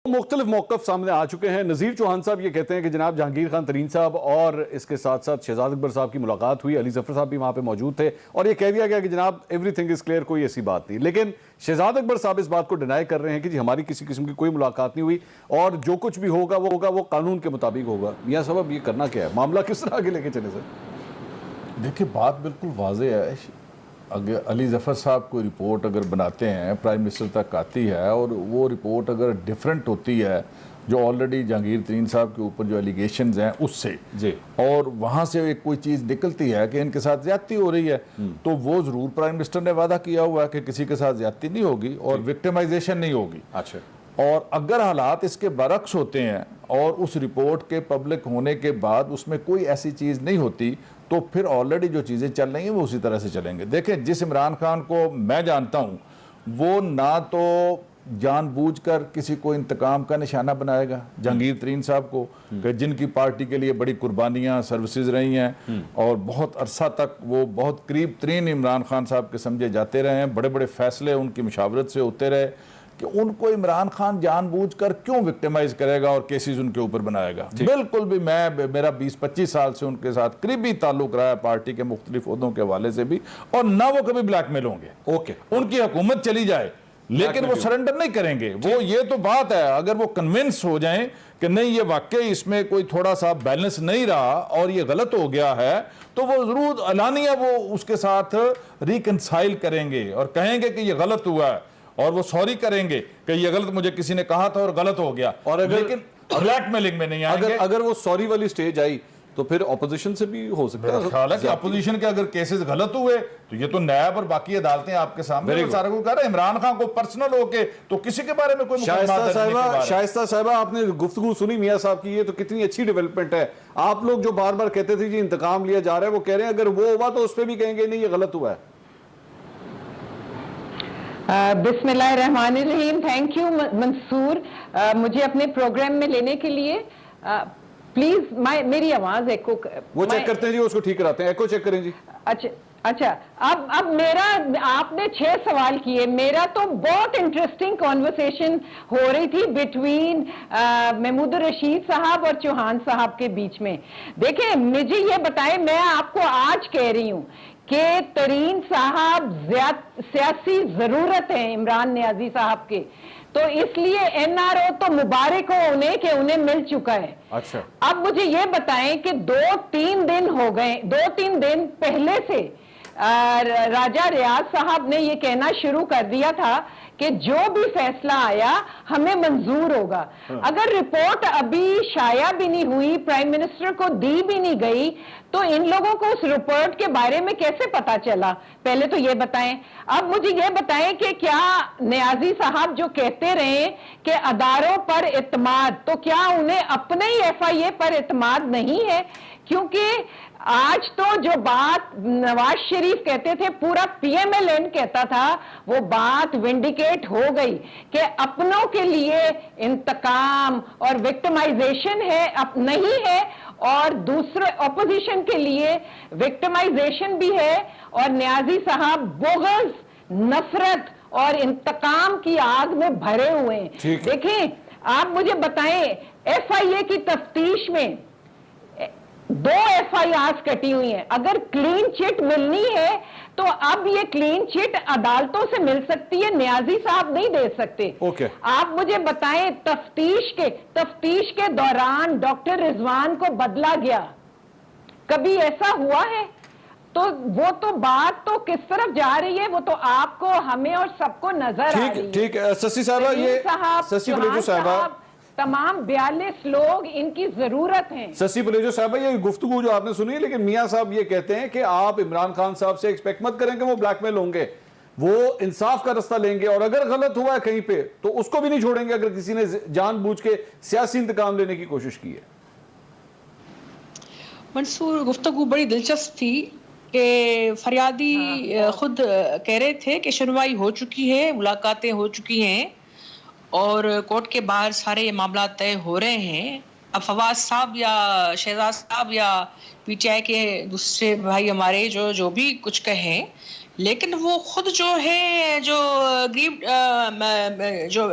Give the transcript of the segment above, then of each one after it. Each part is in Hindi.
मुख्तलिफ मौक़िफ़ सामने आ चुके हैं। नज़ीर चौहान साहब ये कहते हैं कि जनाब जहांगीर खान तरीन साहब और इसके साथ साथ शहजाद अकबर साहब की मुलाकात हुई, अली ज़फ़र साहब भी वहाँ पे मौजूद थे और ये कह दिया गया कि जनाब एवरीथिंग इज़ क्लियर, कोई ऐसी बात नहीं। लेकिन शहजाद अकबर साहब इस बात को डिनाई कर रहे हैं कि जी हमारी किसी किस्म की कोई मुलाकात नहीं हुई और जो कुछ भी होगा वो कानून के मुताबिक होगा। मियाँ साहब अब ये करना क्या है, मामला किस तरह आगे लेके चले सर? देखिए बात बिल्कुल वाज़ेह है। अगर अली ज़फ़र साहब कोई रिपोर्ट अगर बनाते हैं, प्राइम मिनिस्टर तक आती है और वो रिपोर्ट अगर डिफरेंट होती है जो ऑलरेडी जहांगीर तरीन साहब के ऊपर जो एलिगेशंस हैं उससे जी, और वहाँ से एक कोई चीज़ निकलती है कि इनके साथ ज़्यादती हो रही है, तो वो ज़रूर प्राइम मिनिस्टर ने वादा किया हुआ है कि किसी के साथ ज़्यादती नहीं होगी और विक्टिमाइजेशन नहीं होगी। अच्छा, और अगर हालात इसके बरक्स होते हैं और उस रिपोर्ट के पब्लिक होने के बाद उसमें कोई ऐसी चीज़ नहीं होती तो फिर ऑलरेडी जो चीज़ें चल रही हैं वो उसी तरह से चलेंगे। देखें, जिस इमरान खान को मैं जानता हूँ वो ना तो जानबूझकर किसी को इंतकाम का निशाना बनाएगा जहांगीर तरीन साहब को, कि जिनकी पार्टी के लिए बड़ी कुर्बानियाँ सर्विसेज रही हैं और बहुत अरसा तक वो बहुत करीब तरीन इमरान खान साहब के समझे जाते रहे हैं, बड़े बड़े फैसले उनकी मुशावरत से होते रहे, कि उनको इमरान खान जानबूझकर क्यों विक्टिमाइज करेगा और केसेस उनके ऊपर बनाएगा। बिल्कुल भी, मेरा 20-25 साल से उनके साथ करीबी ताल्लुक रहा है पार्टी के मुख्तलिफ ओहदों के हवाले से भी, और ना वो कभी ब्लैकमेल होंगे। ओके, उनकी हुकूमत चली जाए लेकिन वो सरेंडर नहीं करेंगे। वो ये तो बात है, अगर वो कन्विंस हो जाएं कि नहीं ये वाकई इसमें कोई थोड़ा सा बैलेंस नहीं रहा और ये गलत हो गया है, तो वो जरूर अलानिया वो उसके साथ रिकंसाइल करेंगे और कहेंगे कि ये गलत हुआ है और वो सॉरी करेंगे कि ये गलत मुझे किसी ने कहा था और गलत हो गया। और अगर लेकिन ब्लैकमेलिंग में नहीं आएंगे। अगर वो सॉरी वाली स्टेज आई तो फिर ऑपोजिशन से भी हो सकता है। हालांकि अपोजिशन के अगर केसेस गलत हुए तो ये तो नैब और बाकी अदालतें आपके सामने सारा कुछ कर रहे हैं। इमरान खान को पर्सनल होके तो किसी के बारे में कोई शाइस्ता साहिबा आपने गुफ्तगू सुनी मियां साहब की, ये तो कितनी अच्छी डेवलपमेंट है। आप लोग जो बार बार कहते थे जी इंतकाम लिया जा रहा है, वो कह रहे हैं अगर वो हुआ तो उस पर भी कहेंगे नहीं ये गलत हुआ है। बिस्मिल्लाहिर्रहमानिर्रहीम। थैंक यू मंसूर, मुझे अपने प्रोग्राम में लेने के लिए। प्लीज मेरी आवाज एको वो चेक करते हैं जी, उसको ठीक कराते हैं, एको चेक करें जी। अच्छा, अब मेरा, आपने 6 सवाल किए। मेरा तो बहुत इंटरेस्टिंग कॉन्वर्सेशन हो रही थी बिटवीन महमूद रशीद साहब और चौहान साहब के बीच में। देखें, मुझे ये बताएं, मैं आपको आज कह रही हूं कि तरीन साहब सियासी जरूरत है इमरान नियाजी साहब के, तो इसलिए एनआरओ तो मुबारक हो उन्हें कि उन्हें मिल चुका है। अच्छा, अब मुझे ये बताएं कि 2-3 दिन हो गए, 2-3 दिन पहले से राजा रियाज साहब ने ये कहना शुरू कर दिया था कि जो भी फैसला आया हमें मंजूर होगा। अगर रिपोर्ट अभी शाया भी नहीं हुई, प्राइम मिनिस्टर को दी भी नहीं गई, तो इन लोगों को उस रिपोर्ट के बारे में कैसे पता चला? पहले तो ये बताएं। अब मुझे ये बताएं कि क्या नियाजी साहब जो कहते रहे कि अदारों पर इत्माद, तो क्या उन्हें अपने ही एफआईए पर इत्माद नहीं है? क्योंकि आज तो जो बात नवाज शरीफ कहते थे, पूरा पीएमएलएन कहता था, वो बात विंडिकेट हो गई कि अपनों के लिए इंतकाम और विक्टिमाइजेशन है नहीं है, और दूसरे ऑपोजिशन के लिए विक्टिमाइजेशन भी है, और नियाजी साहब बोगस, नफरत और इंतकाम की आग में भरे हुए हैं। देखिए, आप मुझे बताएं, एफआईए की तफ्तीश में 2 एफआईआर कटी हुई हैं। अगर क्लीन चिट मिलनी है तो अब ये क्लीन चिट अदालतों से मिल सकती है, नियाजी साहब नहीं दे सकते। आप मुझे बताएं, तफ्तीश के दौरान डॉक्टर रिजवान को बदला गया, कभी ऐसा हुआ है? तो वो तो बात तो किस तरफ जा रही है, वो तो आपको, हमें और सबको नजर आ रही है। ठीक है शशि साहबा, ये शशि बुलेजो साहबा, तमाम 42 लोग इनकी जरूरत है। शशि बुलेजो साहब, ये गुफ्तगू जो आपने सुनी है, लेकिन मियां साहब ये कहते हैं कि आप इमरान खान साहब से एक्सपेक्ट मत करें कि वो ब्लैकमेल होंगे, वो इंसाफ का रास्ता लेंगे और अगर गलत हुआ है कहीं पे तो उसको भी नहीं छोड़ेंगे अगर किसी ने जानबूझ के सियासी इंतकाम लेने की कोशिश की है। मंसूर, गुफ्तगू बड़ी दिलचस्प थी कि फरियादी खुद कह रहे थे कि सुनवाई हो चुकी है, मुलाकातें हो चुकी हैं और कोर्ट के बाहर सारे ये मामला तय हो रहे हैं। अब फवाद साहब या शहजाद साहब या पीटीआई के दूसरे भाई हमारे जो भी कुछ कहें, लेकिन वो खुद जो है जो ग्रीव जो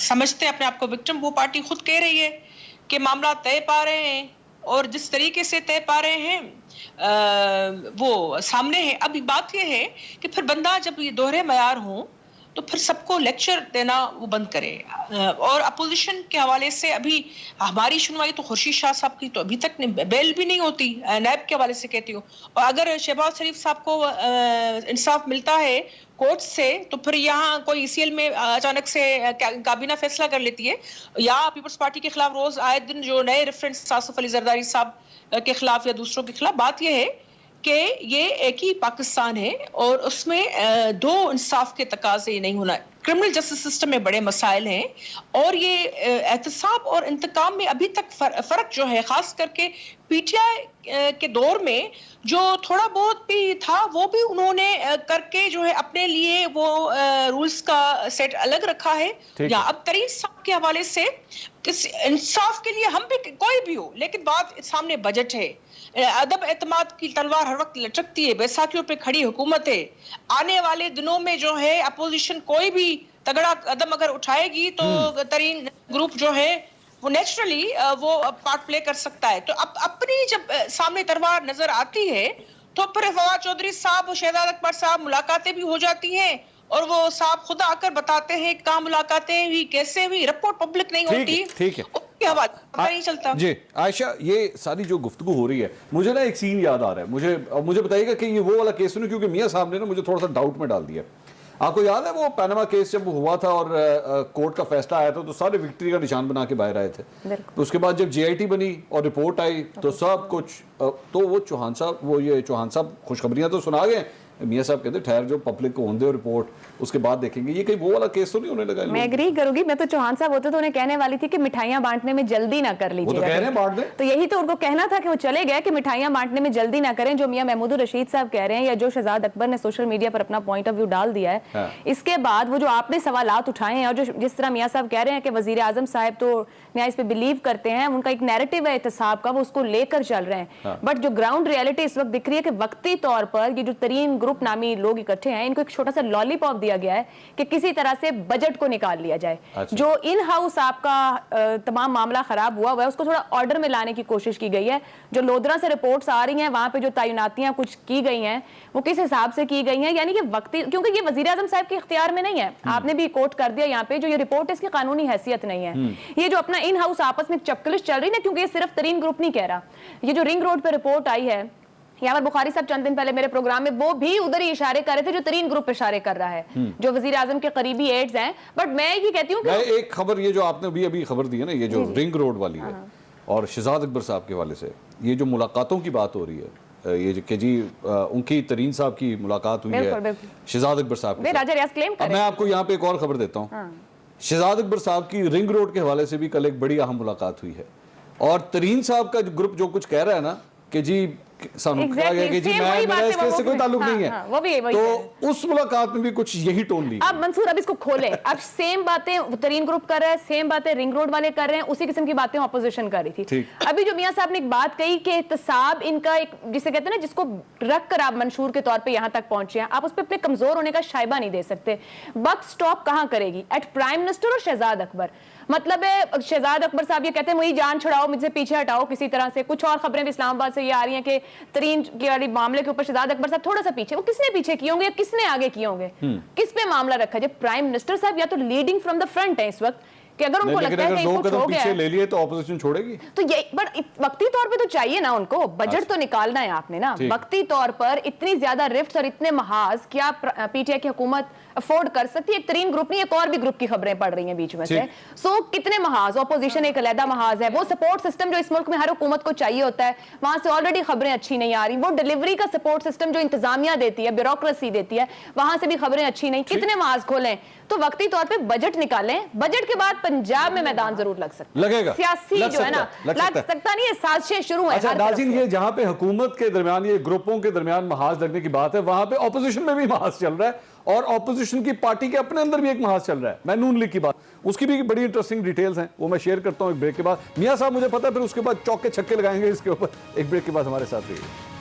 समझते हैं अपने आप को विक्टिम, वो पार्टी खुद कह रही है कि मामला तय पा रहे हैं और जिस तरीके से तय पा रहे हैं वो सामने है। अभी बात यह है कि फिर बंदा जब ये दोहरे मयार हों तो फिर सबको लेक्चर देना वो बंद करे। और अपोजिशन के हवाले से अभी हमारी सुनवाई तो खुर्शीद शाह साहब की तो अभी तक बेल भी नहीं होती, नैब के हवाले से कहती हूँ। और अगर शहबाज शरीफ साहब को इंसाफ मिलता है कोर्ट से तो फिर यहाँ कोई ECL में अचानक से काबीना फैसला कर लेती है, या पीपल्स पार्टी के खिलाफ रोज आए दिन जो नए रेफरेंस आसिफ अली जरदारी साहब के खिलाफ या दूसरों के खिलाफ। बात यह है कि ये एक ही पाकिस्तान है और उसमें दो इंसाफ के तकाजे नहीं होना। क्रिमिनल जस्टिस सिस्टम में बड़े मसाइल हैं और ये एहतसाब और इंतकाम में अभी तक फर्क जो है, खास करके PTI के दौर में जो थोड़ा बहुत भी था वो भी उन्होंने करके जो है अपने लिए वो रूल्स का सेट अलग रखा है। या अब तरीन साहब के हवाले से इंसाफ के लिए हम भी कोई भी हो, लेकिन बात सामने बजट है, अदब एतमाद की तलवार हर वक्त लटकती है, बैसाखियों पे खड़ी हुकूमत है। आने वाले दिनों में जो है अपोजिशन कोई भी तगड़ा कदम अगर उठाएगी तो तरीन ग्रुप जो है वो नेचुरली वो पार्ट प्ले कर सकता है। तो अब अपनी जब सामने तलवार नजर आती है तो फिर फवाद चौधरी साहब, शहजाद अकबर साहब मुलाकातें भी हो जाती हैं और वो साहब खुद आकर बताते हैं कहाँ मुलाकातें हुई, कैसे हुई, रिपोर्ट पब्लिक नहीं होती। ठीक है, पता नहीं चलता। जी आयशा, ये सारी जो गुफ्तगू हो रही है, मुझे ना एक सीन याद आ रहा है। मुझे बताइएगा कि ये वो वाला केस नहीं, क्योंकि मियां साहब ने ना मुझे थोड़ा सा डाउट में डाल दिया। आपको याद है वो पैनामा केस जब हुआ था और कोर्ट का फैसला आया था तो सारे विक्ट्री का निशान बना के बाहर आए थे। तो उसके बाद जब JIT बनी और रिपोर्ट आई तो सब कुछ तो वो चौहान साहब खुशखबरियां तो सुना गए। मियां साहब कहते ठहर जो पब्लिक को होने दो रिपोर्ट, उसके बाद देखेंगे। ये कहीं वो वाला केस तो नहीं होने लगा? मैं एग्री करूंगी। मैं तो चौहान साहब होते तो उन्हें कहने वाली थी कि मिठाइयां बांटने में जल्दी ना कर लीजिए। वो तो कह रहे हैं बांट दें। तो यही तो उनको कहना था कि वो चले गए कि मिठाइयां बांटने में जल्दी ना करें, जो मियां महमूद रशीद साहब कह रहे हैं या जो शहजाद अकबर ने सोशल मीडिया पर अपना पॉइंट ऑफ व्यू डाल दिया है। हाँ। इसके बाद वो जो आपने सवालात उठाए हैं और जो जिस तरह मियां साहब कह रहे हैं कि वजीर आजम साहब तो न्याय इस पे बिलीव करते हैं, उनका एक नैरेटिव है एहतसाब का, वो उसको लेकर चल रहे हैं। बट जो ग्राउंड रियलिटी इस वक्त दिख रही है कि वक्ती तौर पर ये जो तरीन ग्रुप नामी लोग इकट्ठे हैं, इनको एक छोटा सा लॉलीपॉप दिया गया है कि किसी तरह से बजट को निकाल लिया जाए। जो इन हाउस आपका तमाम मामला खराब हुआ है उसको थोड़ा ऑर्डर में लाने की कोशिश की गई है। जो लोधरा से रिपोर्ट्स आ रही हैं, वहां पे जो तैनातियां कुछ की गई हैं वो किस हिसाब से की गई हैं, यानी कि वक्ती, क्योंकि ये वजीर आजम साहब के इख्तियार में नहीं है। आपने भी कोट कर दिया यहाँ पे, जो ये रिपोर्ट इसकी कानूनी हैसियत नहीं है। ये जो अपना इन हाउस आपस में चपकलिश चल रही है ना, क्योंकि ये सिर्फ तरीन ग्रुप नहीं कह रहा। ये जो रिंग रोड पे रिपोर्ट आई है, यहाँ पर बुखारी साहब चंद दिन पहले मेरे प्रोग्राम में वो भी उधर ही इशारे कर रहे थे जो तरीन ग्रुप इशारे कर रहा है, जो वजीर आजम के करीबी एड्स हैं। बट मैं ये कहती हूँ कि एक खबर, ये जो आपने अभी खबर दी है ना, ये जो रिंग रोड वाली है और शहजाद अकबर साहब के हवाले से ये जो मुलाकातों की बात हो रही है, ये कि जी उनकी तरीन साहब की मुलाकात हुई है शहजाद अकबर साहब के साथ। अब मैं आपको यहाँ पे एक और खबर देता हूँ। शहजाद अकबर साहब की रिंग रोड के हवाले से भी कल एक बड़ी अहम मुलाकात हुई है और तरीन साहब का ग्रुप जो कुछ कह रहा है ना कि जी मेरा इसके से कोई ताल्लुक नहीं है, तो उस मुलाकात में भी कुछ यही टोन ली। अब मंसूर अब इसको खोले, अब सेम बातें तरीन ग्रुप कर रहा है, सेम बातें रिंग रोड वाले कर रहे हैं, उसी किस्म की बातें ऑपोजिशन कर रही थी। अभी जो मियां साहब ने एक बात कही कि एहतसाब इनका एक, जिसे कहते हैं ना, जिसको रख कर आप मंशूर के तौर पे यहां तक पहुंचे हैं, आप उस पर अपने कमजोर होने का शायबा नहीं दे सकते। बक स्टॉप कहां करेगी? एट प्राइम मिनिस्टर और शहजाद अकबर। मतलब है शहजाद अकबर साहब ये कहते हैं मुझे जान छुड़ाओ, मुझसे पीछे हटाओ किसी तरह से। कुछ और खबरें भी इस्लामाबाद से ये आ रही हैं कि तरीन के वाली मामले के ऊपर शहजाद अकबर साहब थोड़ा सा पीछे। वो किसने पीछे किए होंगे या किसने आगे किए होंगे? किस पे मामला रखा है? प्राइम मिनिस्टर साहब या तो लीडिंग फ्रॉम द फ्रंट है इस वक्त कि अगर उनको लगता है कि इनको छो गया ले लिए तो ऑपोजिशन छोड़ेगी। तो ये बट वक्ती तौर पे तो चाहिए ना उनको, बजट तो निकालना है आपने ना। वक्ती तौर पर इतनी ज्यादा रिफ्ट्स और इतने महाज क्या PTI की हुकूमत अफोर्ड कर सकती है? एक तरीन ग्रुप नहीं, एक और भी ग्रुप की खबरें पड़ रही हैं बीच में से। सो कितने महाज, ऑपोजिशन एक अलहदा महाज है। वो सपोर्ट सिस्टम जो इस मुल्क में हर हुकूमत को चाहिए होता है, वहां से ऑलरेडी खबरें अच्छी नहीं आ रही। वो डिलीवरी का सपोर्ट सिस्टम जो इंतजामिया देती है, ब्यूरोक्रेसी देती है, वहां से भी खबरें अच्छी नहीं। कितने महाज खोलें? तो वक्ती तौर पे बजट निकालें। बजट के बाद पंजाब में मैदान जरूर लग सकता है, लगेगा सियासी जो है ना, लग सकता नहीं है। साजिशें शुरू है। अच्छा नाज़रीन, ये जहां पे हुकूमत के दरमियान, ये ग्रुपों के दरमियान महाज लगने की बात है, वहां पे ऑपोजिशन में भी महाज चल रहा है और ऑपोजिशन की पार्टी के अपने अंदर भी एक महाज चल रहा है। मैं नून लीग की बात, उसकी भी बड़ी इंटरेस्टिंग डिटेल्स हैं, वो मैं शेयर करता हूं एक ब्रेक के बाद। मियां साहब मुझे पता है फिर उसके बाद चौके छक्के लगाएंगे इसके ऊपर। एक ब्रेक के बाद हमारे साथ रहिए।